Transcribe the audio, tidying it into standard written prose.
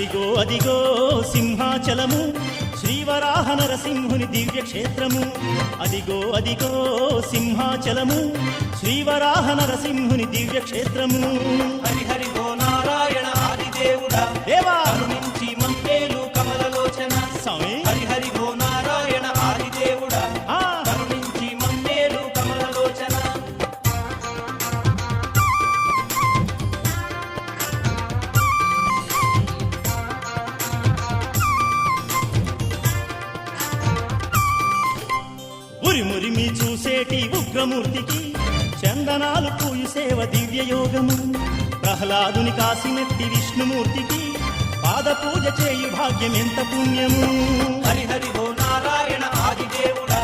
అదిగో అదిగో సింహాచలము శ్రీవరాహ నరసింహుని దివ్యక్షేత్రము. అదిగో అదిగో సింహాచలము శ్రీవరాహ నరసింహుని దివ్యక్షేత్రము. హరి హరి ఓ నారాయణ ఆదిదేవుడా దేవా కరుణించి మమ్మేలు కమలలోచన. స్వామి హరి హరి ఓ నారాయణ ఆదిదేవుడా కరుణించి మమ్మేలు కమలలోచన. ఉరిమురిమి చూసేటి ఉగ్రమూర్తికి చందనాలు పూయు సేవ దివ్యయోగము. ప్రహ్లాదుని కాసినట్టి విష్ణుమూర్తికి పాద పూజ చేయు భాగ్యం ఎంత పుణ్యము. హరి హరి ఓ నారాయణ ఆదిదేవుడా